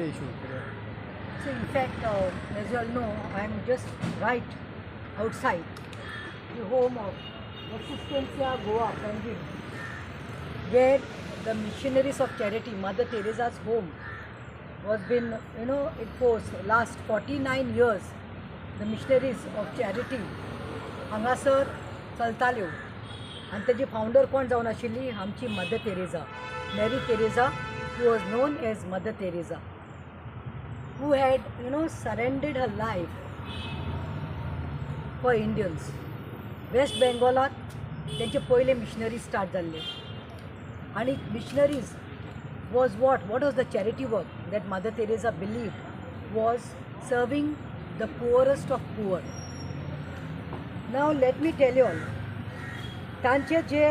कितें इशू कितें? So in fact, as you all know, I am just right outside the home of Existencia Goa, Penguin, where the missionaries of charity, Mother Teresa's home, was been, it was last 49 years. The missionaries of charity, हांगासर चलताल्यो आनी तेजी फावंडर कोण जावन आशिल्ली आमची mother Teresa, Mary Teresa, who was known as Mother Teresa, who had surrendered her life for Indians. West Bengalat तेंचे पयले missionary start जाल्ले आनी missionaries was what was the charity work that Mother Teresa believed was serving the poorest of poor. Now let me tell you all, तांचे जे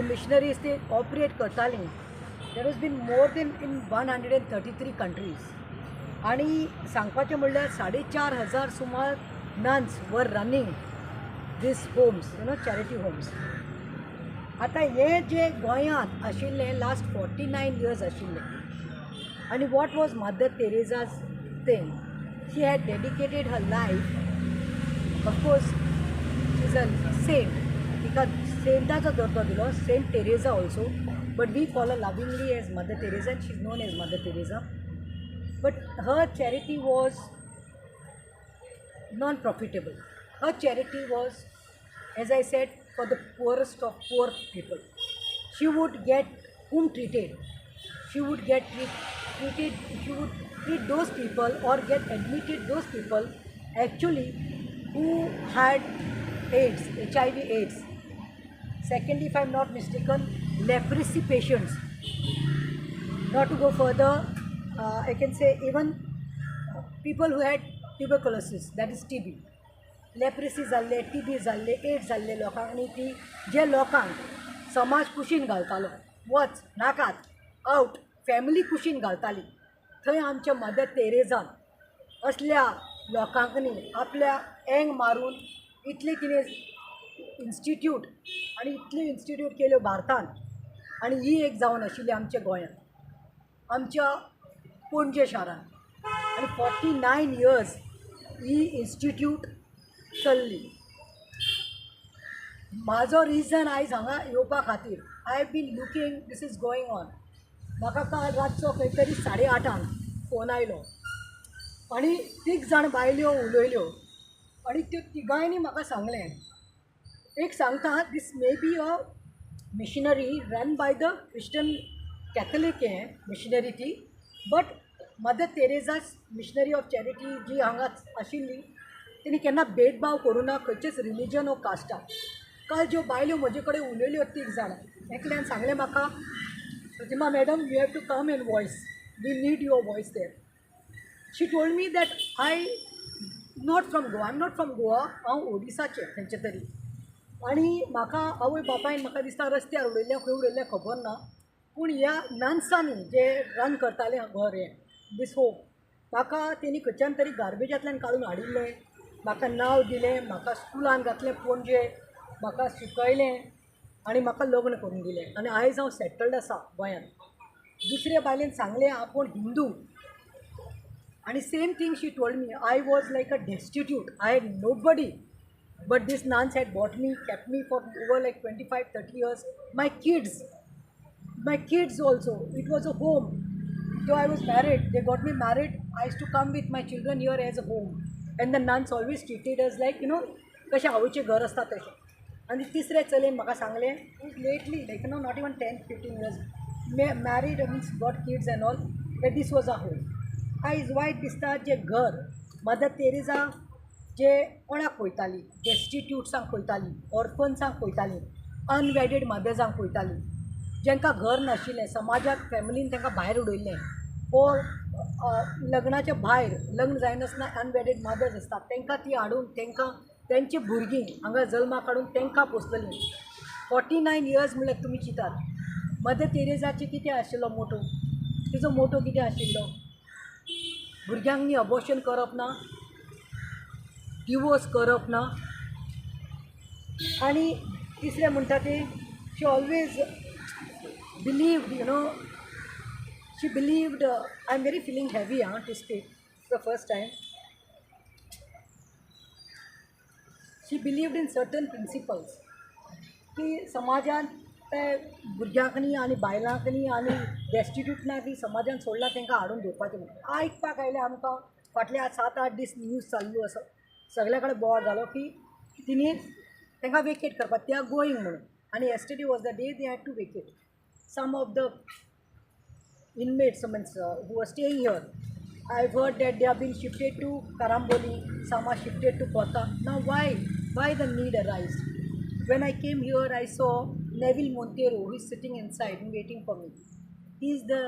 missionaries ते operate करताली, there has been more than in 133 countries आणि सांगपाचें म्हणल्यार 4,500 सुमार nuns were running these homes, charity homes. आता हे जे गोंयांत आशिल्ले लास्ट 49 years आशिल्ले आनी what was Mother Teresa's thing? She had dedicated her life, of course she is a saint, तिका सेंटाचो दर्जो दिलो, Saint Teresa also, but we call her lovingly as Mother Teresa and she is known as Mother Teresa. But her charity was non-profitable. Her charity was, as I said, for the poorest of poor people. She would get whom treated. She would get treated, she would treat those people or get admitted those people actually who had AIDS, HIV AIDS. Secondly, if I am not mistaken, leprosy patients. Not to go further, I can say even people who had tuberculosis, that is TB. Leprosy जाल्ले, TB जाल्ले, ads जाल्ले लोकांक आनी ती जे लोकांक समाज कुशीन घालतालो, वच नाकात आउट, फॅमिली कुशीन घालताली, थंय आमच्या मदर तेरेजान असल्या लोकांक न्ही आपल्या एंग मारून इतले कितें इन्स्टिट्यूट आनी इतल्यो इन्स्टिट्यूट केल्यो भारतांत आनी ही एक जावन आशिल्ली आमच्या गोंयांत, आमच्या पणजे शारांत आनी 49 years ही इन्स्टिट्यूट चल्ली. म्हाजो रिजन आयज हांगा येवपा खातीर, I have been looking this is going on. म्हाका काल रातचो खंय तरी 8:30 फोन आयलो आनी 3 जाण बायल्यो उलयल्यो आनी त्यो तिगांयनी म्हाका सांगलें, एक सांगता this may be a missionary run by the Christian Catholic missionary ती, but Mother Teresa's missionary of charity जी हांगा आशिल्ली तेणी केन्ना भेदभाव करूं ना खंयचेच रिलीजन ओ कास्टाक. काल ज्यो बायल्यो म्हजे कडेन उलयल्यो 3 जाण, एकल्यान सांगलें म्हाका, Pratima madam you have to come in voice, we need your voice there. She told me that I not from Goa, I am not from Goa, हांव ओडिसाचें खंयचे तरी. आनी म्हाका आवय बापायन म्हाका दिसता रस्त्यार उडयल्लें खंय उडयल्लें खबर ना, पूण ह्या नन्सांनी जे रन करतालें घर हें दीस होम, म्हाका तेणी खंयच्यान तरी गार्बेजांतल्यान काडून हाडिल्लें, म्हाका नांव दिलें, म्हाका स्कुलान घातलें पणजे, म्हाका शिकयलें आनी म्हाका लग्न करून दिलें आनी आयज हांव सेटल्ड आसा गोंयांत. दुसऱ्या बायलेन सांगलें आपूण हिंदू आनी same thing she told me, I was like a destitute, I had nobody, but these nuns had bought me, kept me for over like 25-30 years. My kids also, it was a home. Though I was married, they got me married, I used to come with my children here as a home. And the nuns always treated us like, कशें आवयचें घर आसता तशें. आनी तिसरे चलयेन म्हाका सांगलें, lately like not even 10-15 years married means got kids and all, that this was a home. आयज वायट दिसता जे घर मदर तेरेजा जे कोणाक पळयताली, डेस्टिट्यूट्सांक पळयताली, ऑर्फन्सांक पळयताली, अनवॅडीड मदर्सांक पळयताली, जेंकां घर नाशिल्लें, समाजाक फॅमिलीन तांकां भायर उडयल्लें, ओर लग्नाच्या भायर लग्न जायनासतना अनवॅडीड मदर्स आसतात तांकां ती हाडून तांकां तेंचे भुरगीं हांगा जल्माक हाडून तांकां पोसतलीं. 49 years म्हणल्यार तुमी चिंतात मदर तेरेजाची कितें आशिल्लो मोटो, तिजो मोटो कितें आशिल्लो, भुरग्यांक न्ही अबॉर्शन करप ना, डिवोर्स करप ना, आनी तिसरें म्हणटा तें she always believed She believed, I'm very feeling heavy to speak the first time. She believed in certain principles की समाजान ते भुरग्यांकनी आनी बायलांकनी आनी डेस्टिट्यूटनाक बी समाजान सोडला तांकां हाडून दवरपाचें म्हणून आयकपाक आयलें आमकां फाटल्या 7-8 दीस न्यूज चालू आसा सगळे कडेन बोवाळ जालो की तिणी तांकां वेकेट करपाक ते आर गोईंग म्हणून आनी yesterday was the day they had to vacate some of the inmates means who are staying here. I've heard that they have been shifted to Karamboli, some are shifted to Kota. Now why the need arise? When I came here, I saw Neville Montero, who is sitting inside and waiting for me. He is the,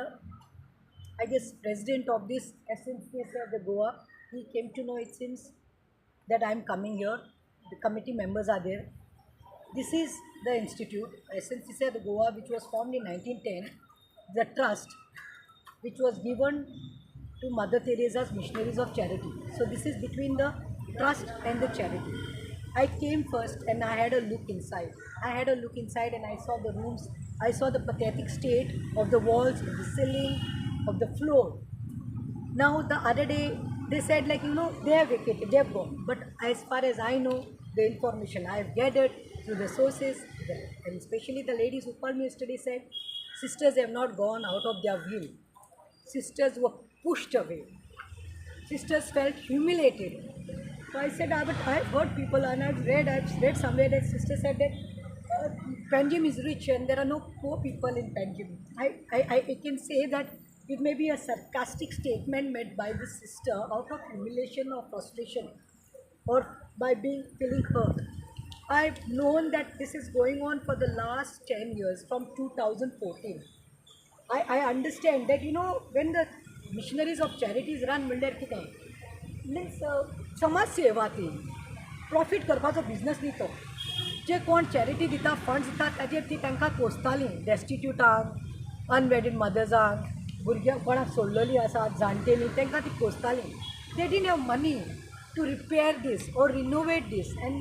I guess, president of this SNCC of the Goa. He came to know, it seems, that I am coming here. The committee members are there. This is the institute, SNCC of the Goa, which was formed in 1910. The trust which was given to Mother Teresa's Missionaries of Charity. So this is between the trust and the charity. I came first and I had a look inside. And I saw the rooms. I saw the pathetic state of the walls, of the ceiling, of the floor. Now the other day they said they have vacated, they have gone. But as far as I know, the information I have gathered through the sources, and especially the ladies who called me yesterday said, sisters have not gone out of their will. Sisters were pushed away. Sisters felt humiliated. So I said, but I've heard people and I've read somewhere that sisters said that Panjim is rich and there are no poor people in Panjim. I can say that it may be a sarcastic statement made by the sister out of humiliation or frustration or by feeling hurt. I've known that this is going on for the last 10 years from 2014. I understand that when the missionaries of charities run म्हणल्यार कितें means समाज सेवा ती profit करपाचो business न्ही तो जे कोण charity दिता फंड्स दिता ताजेर ती तांकां पोसतालीं डेस्टिट्यूटांक अनवेडीड मदर्सांक भुरग्यांक कोणाक सोडलेलीं आसात जाणटेलीं तांकां ती पोसतालीं they didn't have money to repair this or renovate this and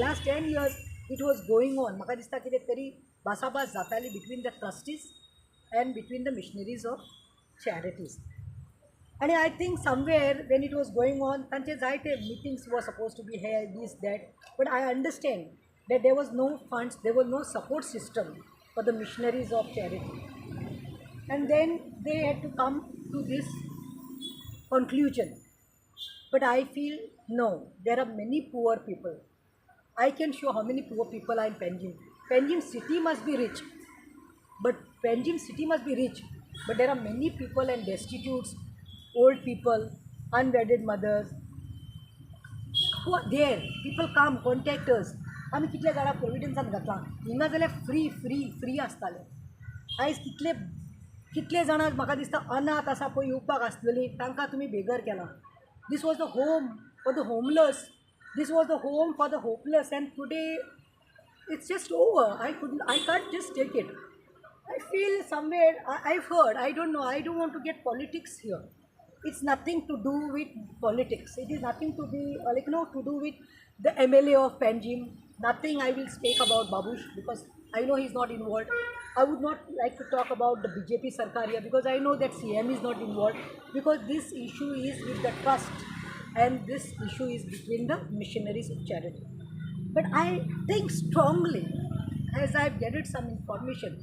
last 10 years it was going on म्हाका दिसता कितें तरी भासाभास जाताली between the trustees and between the missionaries of charities. And I think somewhere when it was going on, meetings were supposed to be held, this, that. But I understand that there was no funds, there was no support system for the missionaries of charity. And then they had to come to this conclusion. But I feel, no, there are many poor people. I can show how many poor people are in Panjim. Panjim city must be rich. But Panjim city must be rich, but there are many people and destitutes, old people, unwedded mothers who are there. People come, contact us. आमी कितले जाणां प्रोविडन्सान घातलां हिंगा जाल्यार free आसतालें आयज कितले जाणां म्हाका दिसता अनाथ आसा पळय येवपाक आसलेलीं तांकां तुमी बेगर केलां. This was the home for the homeless. This was the home for the hopeless, and today it's just over. I can't just take it. I feel somewhere, I've heard, I don't know, I don't want to get politics here. It's nothing to do with politics. It is nothing to be, to do with the MLA of Panjim. Nothing I will speak about Babush because I know he's not involved. I would not like to talk about the BJP Sarkar here because I know that CM is not involved because this issue is with the trust and this issue is between the missionaries of charity. But I think strongly, as I've gathered some information,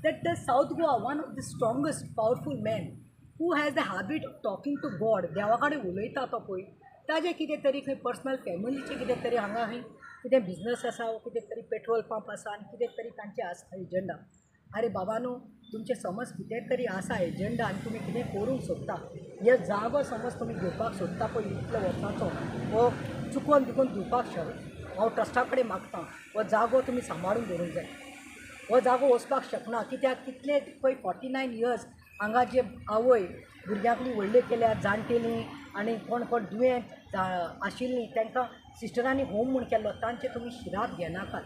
that the South Goa, one of the strongest, powerful men who has the habit of talking to God, देवा कडेन उलयता तो पळय ताजें कितें तरी खंय personal फॅमिलीचें कितें तरी हांगा खंय कितें बिजनस आसा कितें तरी पेट्रोल पंप आसा आनी कितें तरी तांचें आसा एजंडा. अरे बाबानो तुमचें समज कितें तरी आसा एजंडा आनी तुमी कितें करूंक सोदता हे जागो समज तुमी घेवपाक सोदता पळय इतल्या वर्सांचो हो चुकोवन बिकोन दिवपाक शकता हांव ट्रस्टा कडेन मागतां हो जागो तुमी सांबाळून दवरूंक जाय. हो जागो वचपाक शकना कित्याक कितले पळय 49 years हांगा जे आवय भुरग्यांकली व्हडले केल्या जाणटेलीं आनी कोण दुयेंत आशिल्लीं तांकां सिस्टरांनी होम म्हूण केल्लो तांचे तुमी शिरात घेनाकात.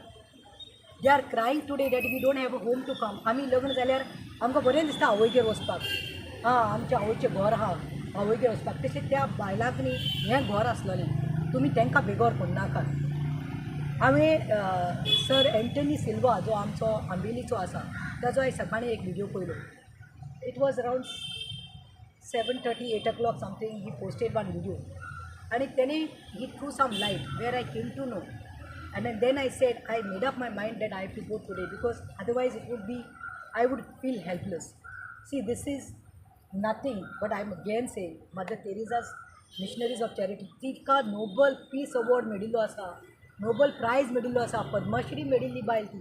They are crying today that we don't have a home to come. आमी लग्न जाल्यार आमकां बरें दिसता आवयगेर वचपाक आमच्या आवयचें घर आहा आवयगेर वचपाक तशें त्या बायलांक न्ही हें घर आसलेलें तुमी तांकां बेगोर करनाकात. हांवें सर एंटनी सिल्वा जो आमचो आंबेलीचो आसा ताजो हांवें सकाळीं एक व्हिडियो पळयलो it was around 7:30, 8 o'clock something, he posted one video. And he threw some light where I came to know. And then I said, I made up my mind that I have to go today because otherwise I would feel helpless. See, this is nothing, but I'm again saying, Mother Teresa's Missionaries of Charity, तिका Nobel peace award मेळिल्लो आसा, Nobel prize मेळिल्लो आसा, पद्मश्री मेळिल्ली बायल ती.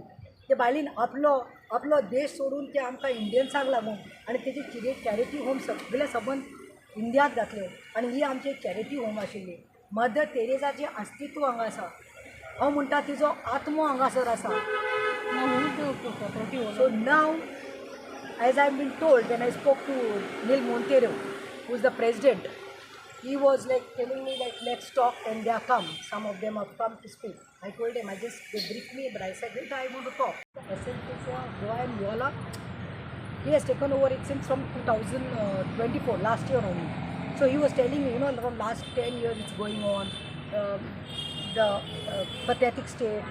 ते बायलीन आपलो देश सोडून ते आमकां इंडियन्साक लागून आनी तेजे चॅरिटी होम सगळे सबंद इंडियात घातले आनी ही आमची एक चॅरिटी होम आशिल्ली. मदर तेरेसाचें अस्तित्व हांगा आसा. हांव म्हणटा तिजो आत्मो हांगासर आसा. So now, as I've been told, when I spoke to Neil Montero, who is the president, he was like telling me like, let's talk, and they are come. Some of them have come to speak. I told him, they briefed me, but I said, wait, I want to talk. Brian Yola, he has taken over it since from 2024, last year only. So he was telling me, from last 10 years it's going on, the pathetic state,